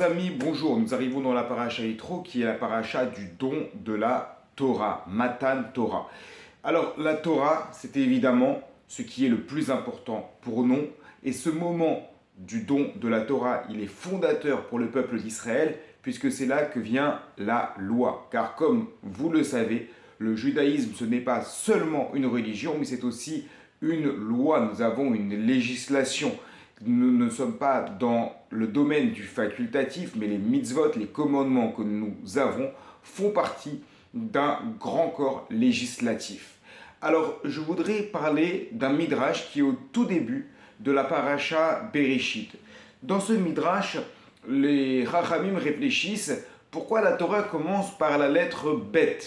Amis, bonjour, nous arrivons dans la paracha Yitro qui est la paracha du don de la Torah, Matan Torah. Alors la Torah, c'est évidemment ce qui est le plus important pour nous et ce moment du don de la Torah, il est fondateur pour le peuple d'Israël puisque c'est là que vient la loi. Car comme vous le savez, le judaïsme ce n'est pas seulement une religion mais c'est aussi une loi, nous avons une législation. Nous ne sommes pas dans le domaine du facultatif, mais les mitzvot, les commandements que nous avons, font partie d'un grand corps législatif. Alors, je voudrais parler d'un midrash qui est au tout début de la paracha Bereshit. Dans ce midrash, les Chachamim réfléchissent pourquoi la Torah commence par la lettre Bet,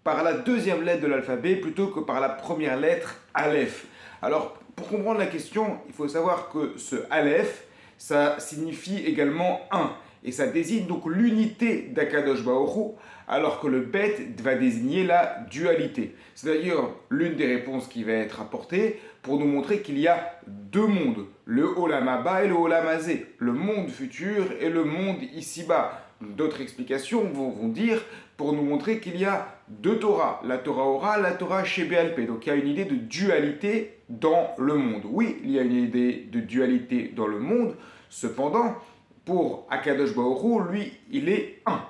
par la deuxième lettre de l'alphabet plutôt que par la première lettre Aleph. Alors, pour comprendre la question, il faut savoir que ce Aleph, ça signifie également un. Et ça désigne donc l'unité d'Akadosh Baruch Hu, alors que le Bet va désigner la dualité. C'est d'ailleurs l'une des réponses qui va être apportée pour nous montrer qu'il y a deux mondes, le Olam Haba et le Olam Hazé, le monde futur et le monde ici-bas. D'autres explications vont dire pour nous montrer qu'il y a deux Torahs, la Torah orale, la Torah Shebéalpé. Donc il y a une idée de dualité dans le monde. Oui, il y a une idée de dualité dans le monde, cependant, pour Akadosh Baruch Hu, lui, il est un,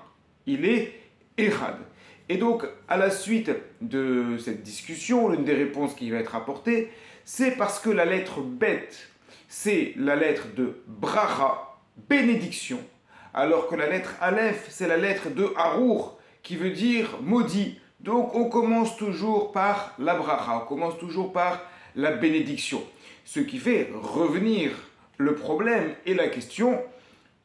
il est Echad. Et donc, à la suite de cette discussion, l'une des réponses qui va être apportée, c'est parce que la lettre Bet, c'est la lettre de Bracha, bénédiction, alors que la lettre Aleph, c'est la lettre de Harour, qui veut dire maudit. Donc on commence toujours par la bracha, on commence toujours par la bénédiction. Ce qui fait revenir le problème et la question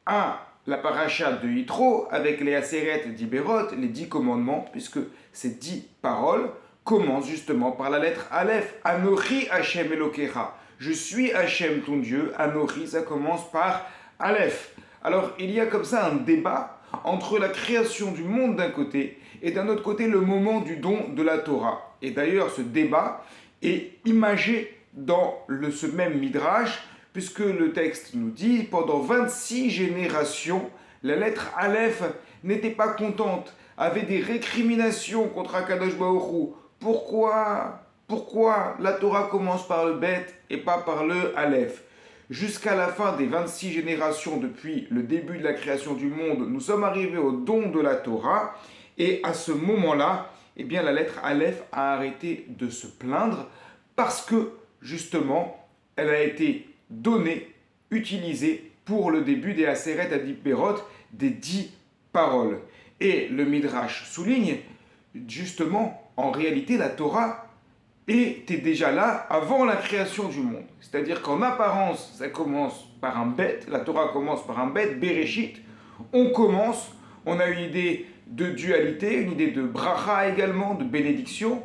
à la paracha de Yitro avec les Aseret d'Iberot, les 10 commandements, puisque ces 10 paroles commencent justement par la lettre Aleph. Anochi Hashem Elokecha. Je suis Hashem ton Dieu. Anochi, ça commence par Aleph. Alors il y a comme ça un débat entre la création du monde d'un côté et d'un autre côté le moment du don de la Torah. Et d'ailleurs ce débat est imagé dans ce même midrash, puisque le texte nous dit, pendant 26 générations, la lettre Aleph n'était pas contente, avait des récriminations contre Akadosh Baruch Hu. Pourquoi la Torah commence par le Bet et pas par le Aleph? Jusqu'à la fin des 26 générations depuis le début de la création du monde, nous sommes arrivés au don de la Torah, et à ce moment-là, eh bien, la lettre Aleph a arrêté de se plaindre parce que, justement, elle a été donnée, utilisée pour le début des Aseret Adipérot, des 10 paroles. Et le Midrash souligne, justement, en réalité, la Torah était déjà là avant la création du monde. C'est-à-dire qu'en apparence, ça commence par un bet, la Torah commence par un bet, Bereshit, on a une idée de dualité, une idée de bracha également, de bénédiction,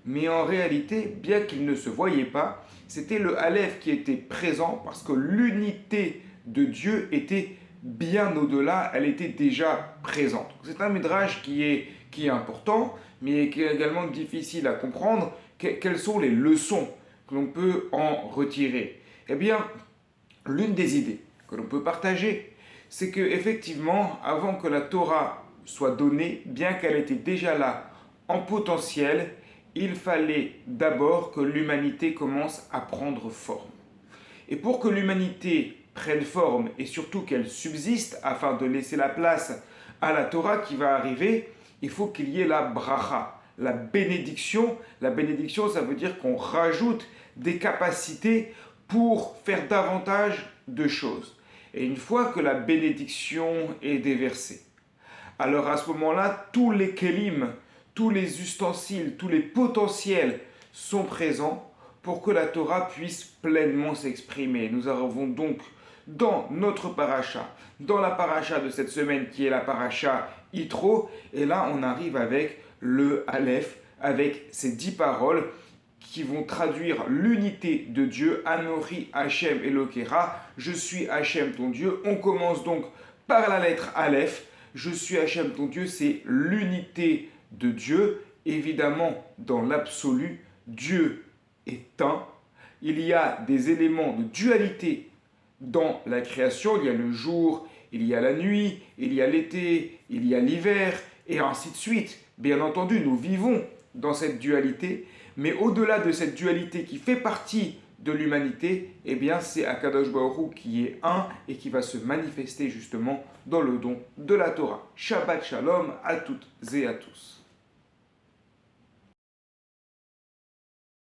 mais en réalité, bien qu'il ne se voyait pas, c'était le Aleph qui était présent parce que l'unité de Dieu était bien au-delà, elle était déjà présente. C'est un midrash qui est important, mais qui est également difficile à comprendre. Quelles sont les leçons que l'on peut en retirer? Eh bien, l'une des idées que l'on peut partager, c'est que effectivement, avant que la Torah soit donnée, bien qu'elle était déjà là en potentiel, il fallait d'abord que l'humanité commence à prendre forme. Et pour que l'humanité prenne forme et surtout qu'elle subsiste afin de laisser la place à la Torah qui va arriver, il faut qu'il y ait la bracha, la bénédiction. La bénédiction, ça veut dire qu'on rajoute des capacités pour faire davantage de choses. Et une fois que la bénédiction est déversée, alors à ce moment-là, tous les kelim, tous les ustensiles, tous les potentiels sont présents pour que la Torah puisse pleinement s'exprimer. Nous avons donc dans notre paracha, dans la paracha de cette semaine qui est la paracha Yitro, et là on arrive avec le Aleph, avec ces 10 paroles qui vont traduire l'unité de Dieu, Anochi Hashem Elokecha, je suis Hashem ton Dieu. On commence donc par la lettre Aleph, je suis Hashem ton Dieu, c'est l'unité de Dieu. Évidemment, dans l'absolu, Dieu est un. Il y a des éléments de dualité dans la création, il y a le jour il y a la nuit, il y a l'été, il y a l'hiver, et ainsi de suite. Bien entendu, nous vivons dans cette dualité, mais au-delà de cette dualité qui fait partie de l'humanité, eh bien c'est Akadosh Baruch Hu qui est un et qui va se manifester justement dans le don de la Torah. Shabbat Shalom à toutes et à tous.